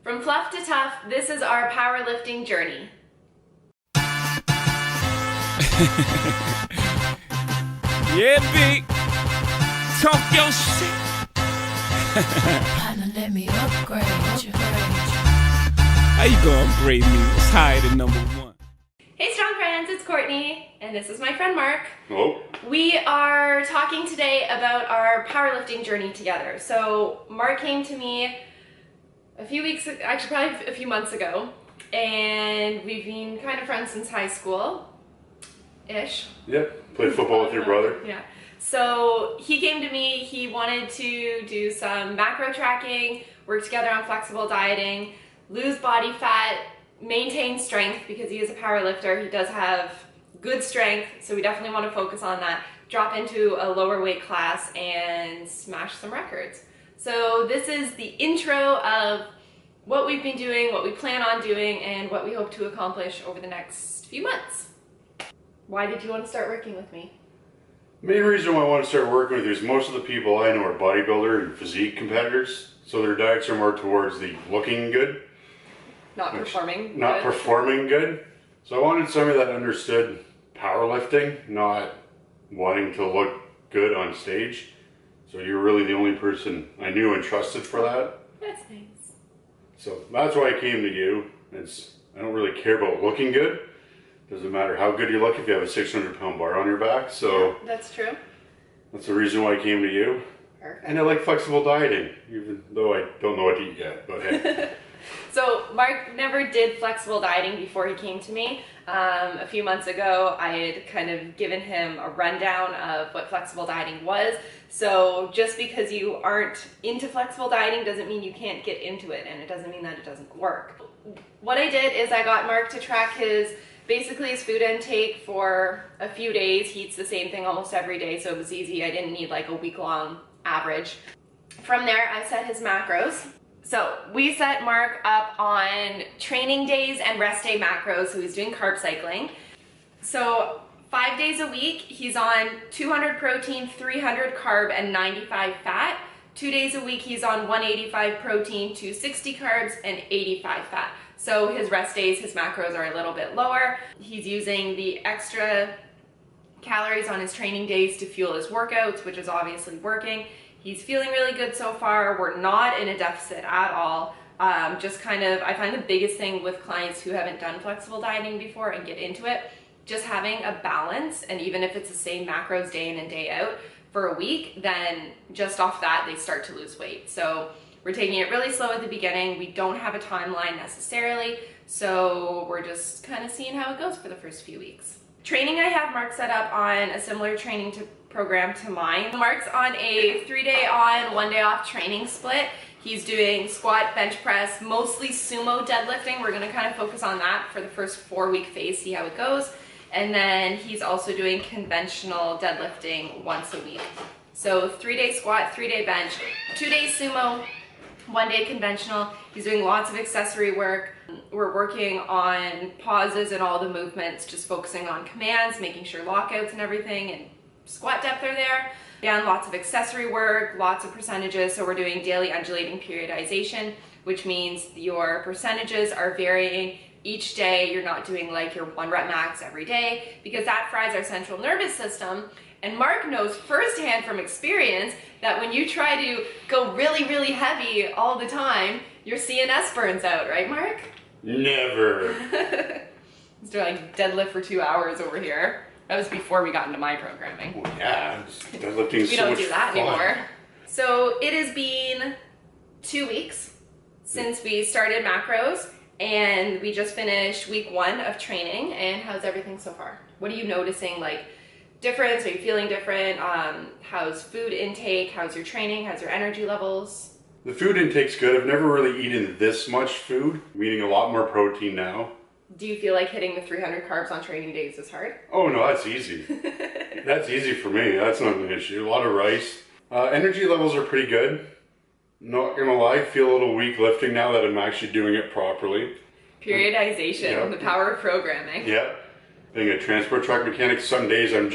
From fluff to tough, this is our powerlifting journey. Yeah, big. Talk your shit. Partner, let me upgrade you. How you gonna upgrade me? It's higher than #1. Hey strong friends, it's Courtney, and this is my friend Mark. Hello. We are talking today about our powerlifting journey together. So Mark came to me a few months ago, and we've been kind of friends since high school-ish. Yep. Played football with your brother. Yeah. So he came to me, he wanted to do some macro tracking, work together on flexible dieting, lose body fat, maintain strength because he is a power lifter. He does have good strength, so we definitely want to focus on that. Drop into a lower weight class and smash some records. So this is the intro of what we've been doing, what we plan on doing, and what we hope to accomplish over the next few months. Why did you want to start working with me? Main reason why I want to start working with you is most of the people I know are bodybuilder and physique competitors, so their diets are more towards the looking good. Not performing good. So I wanted somebody that understood powerlifting, not wanting to look good on stage. So you're really the only person I knew and trusted for that. That's nice. So that's why I came to you. I don't really care about looking good. Doesn't matter how good you look if you have a 600-pound bar on your back. So yeah, that's true. That's the reason why I came to you. Perfect. And I like flexible dieting, even though I don't know what to eat yet, but hey. So Mark never did flexible dieting before he came to me. A few months ago, I had kind of given him a rundown of what flexible dieting was. So just because you aren't into flexible dieting doesn't mean you can't get into it, and it doesn't mean that it doesn't work. What I did is I got Mark to track basically his food intake for a few days. He eats the same thing almost every day, so it was easy. I didn't need like a week-long average. From there, I set his macros. So we set Mark up on training days and rest day macros, so he's doing carb cycling. So 5 days a week, he's on 200 protein, 300 carb, and 95 fat. 2 days a week, he's on 185 protein, 260 carbs, and 85 fat. So his rest days, his macros are a little bit lower. He's using the extra calories on his training days to fuel his workouts, which is obviously working. He's feeling really good so far. We're not in a deficit at all. I find the biggest thing with clients who haven't done flexible dieting before and get into it, just having a balance, and even if it's the same macros day in and day out for a week, then just off that, they start to lose weight. So we're taking it really slow at the beginning. We don't have a timeline necessarily, so we're just kind of seeing how it goes for the first few weeks. Training, I have Mark set up on a similar training program to mine. Mark's on a 3-day on, 1-day off training split. He's doing squat, bench press, mostly sumo deadlifting. We're gonna kind of focus on that for the first 4-week phase, see how it goes. And then he's also doing conventional deadlifting once a week. So 3-day squat, 3-day bench, 2 days sumo, 1 day conventional. He's doing lots of accessory work. We're working on pauses and all the movements, just focusing on commands, making sure lockouts and everything, and squat depth are there. Again, lots of accessory work, lots of percentages. So we're doing daily undulating periodization, which means your percentages are varying each day. You're not doing like your 1 rep max every day, because that fries our central nervous system. And Mark knows firsthand from experience that when you try to go really, really heavy all the time, your CNS burns out, right, Mark? Never. He's doing like deadlift for 2 hours over here. That was before we got into my programming. Well, yeah, deadlifting is We so don't much do that fun anymore. So it has been 2 weeks since we started macros, and we just finished week 1 of training. And how's everything so far? What are you noticing, like, difference? Are you feeling different? How's food intake? How's your training? How's your energy levels? The food intake's good. I've never really eaten this much food. I'm eating a lot more protein now. Do you feel like hitting the 300 carbs on training days is hard? Oh no, that's easy. That's easy for me. That's not an issue. A lot of rice. Energy levels are pretty good. Not gonna lie, I feel a little weak lifting now that I'm actually doing it properly. Periodization, Yeah. The power of programming. Yeah. Being a transport truck mechanic, some days I'm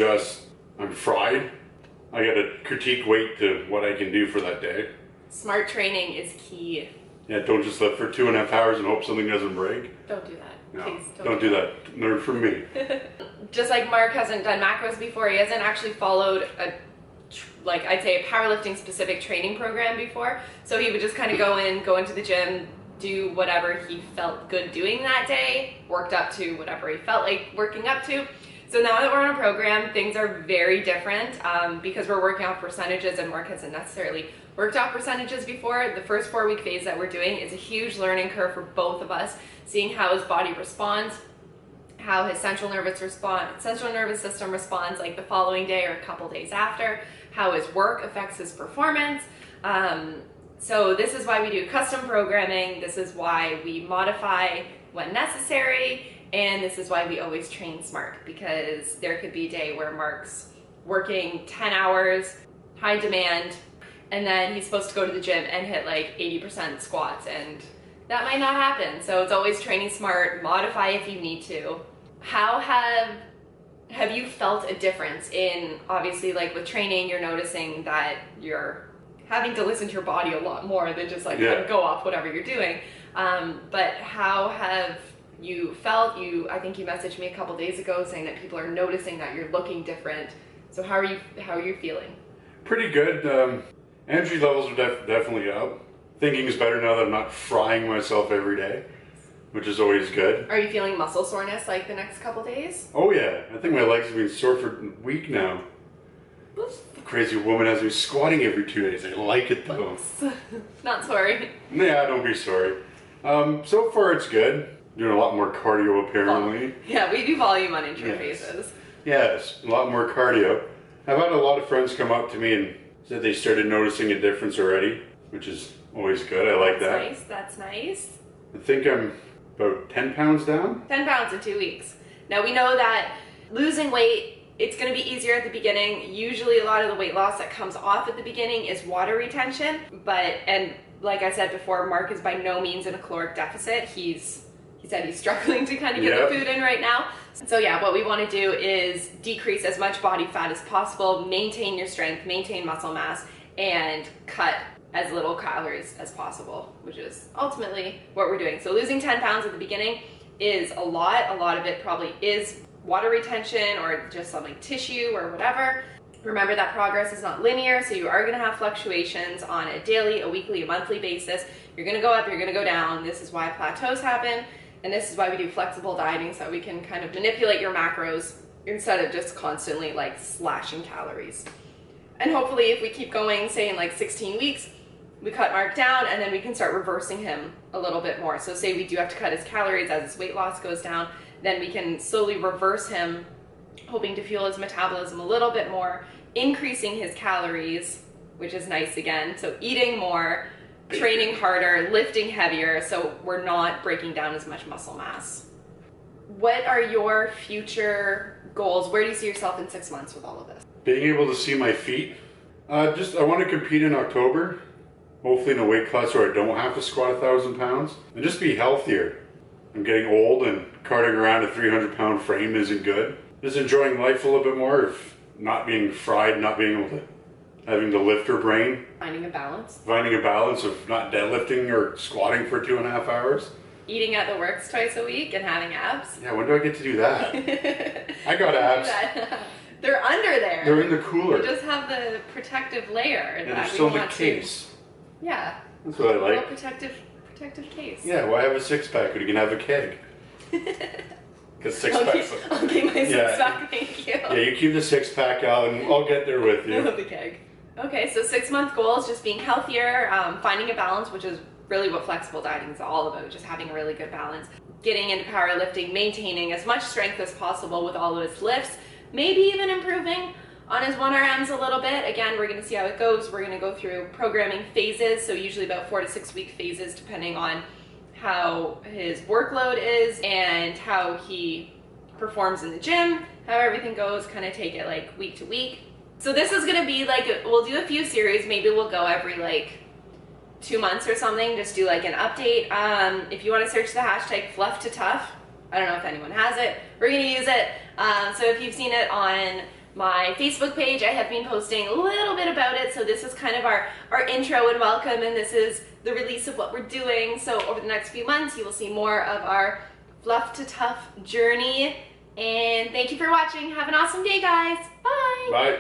fried. I gotta critique weight to what I can do for that day. Smart training is key. Yeah, don't just lift for 2.5 hours and hope something doesn't break. Don't do that. No, Please don't do that. Learn from me. Just like Mark hasn't done macros before, he hasn't actually followed I'd say a powerlifting specific training program before. So he would just kind of go into the gym, do whatever he felt good doing that day, worked up to whatever he felt like working up to. So now that we're on a program, things are very different because we're working off percentages, and Mark hasn't necessarily worked off percentages before. The first 4-week phase that we're doing is a huge learning curve for both of us, seeing how his body responds, how his central nervous system responds like the following day or a couple days after, how his work affects his performance. So this is why we do custom programming. This is why we modify when necessary. And this is why we always train smart, because there could be a day where Mark's working 10 hours, high demand, and then he's supposed to go to the gym and hit like 80% squats, and that might not happen. So it's always training smart, modify if you need to. How have you felt a difference in, obviously like with training, you're noticing that you're having to listen to your body a lot more than just like go off whatever you're doing. But how have you felt? I think you messaged me a couple days ago saying that people are noticing that you're looking different. So how are you feeling? Pretty good. Energy levels are definitely up. Thinking is better now that I'm not frying myself every day, which is always good. Are you feeling muscle soreness like the next couple days? Oh yeah, I think my legs have been sore for a week now. The crazy woman has me squatting every 2 days. I like it though. Not sorry. Yeah, don't be sorry. So far it's good. Doing a lot more cardio apparently. Yeah, we do volume on intro phases. Yes, a lot more cardio. I've had a lot of friends come up to me and said they started noticing a difference already, which is always good. I like that. That's nice. I think I'm about 10 pounds down. 10 pounds in 2 weeks. Now we know that losing weight, it's going to be easier at the beginning. Usually a lot of the weight loss that comes off at the beginning is water retention. And like I said before, Mark is by no means in a caloric deficit. He said he's struggling to kind of get the food in right now. So yeah, what we want to do is decrease as much body fat as possible, maintain your strength, maintain muscle mass, and cut as little calories as possible, which is ultimately what we're doing. So losing 10 pounds at the beginning is a lot. A lot of it probably is water retention or just some like tissue or whatever. Remember that progress is not linear, so you are going to have fluctuations on a daily, a weekly, a monthly basis. You're going to go up, you're going to go down. This is why plateaus happen. And this is why we do flexible dieting, so we can kind of manipulate your macros instead of just constantly like slashing calories. And hopefully if we keep going, say in like 16 weeks, we cut Mark down and then we can start reversing him a little bit more. So say we do have to cut his calories as his weight loss goes down, then we can slowly reverse him, hoping to fuel his metabolism a little bit more, increasing his calories, which is nice again. So eating more, training harder, lifting heavier, so we're not breaking down as much muscle mass. What are your future goals? Where do you see yourself in 6 months with all of this? Being able to see my feet. I want to compete in October, hopefully in a weight class where I don't have to squat 1,000 pounds, and just be healthier. I'm getting old and carting around a 300-pound frame isn't good. Just enjoying life a little bit more, of not being fried, not being able to having the lifter brain. Finding a balance. Finding a balance of not deadlifting or squatting for 2.5 hours. Eating at the works twice a week and having abs. Yeah, when do I get to do that? I got abs. They're under there. They're in the cooler. They just have the protective layer. And they're still in the case. Yeah. That's what I like. A protective case. Yeah, why have a six-pack when you can have a keg? Because six-packs... I'll keep my six-pack, thank you. Yeah, you keep the six-pack out and I'll get there with you. I love the keg. Okay, so 6-month goals, just being healthier, finding a balance, which is really what flexible dieting is all about, just having a really good balance. Getting into powerlifting, maintaining as much strength as possible with all of his lifts, maybe even improving on his 1RMs a little bit. Again, we're going to see how it goes. We're going to go through programming phases, so usually about 4 to 6 week phases depending on how his workload is and how he performs in the gym, how everything goes, kind of take it like week to week. So this is going to be like, we'll do a few series, maybe we'll go every like 2 months or something, just do like an update. If you want to search the hashtag fluff to tough, I don't know if anyone has it, we're going to use it. So if you've seen it on my Facebook page, I have been posting a little bit about it. So this is kind of our intro and welcome, and this is the release of what we're doing. So over the next few months, you will see more of our fluff to tough journey. And thank you for watching. Have an awesome day, guys. Bye. Bye.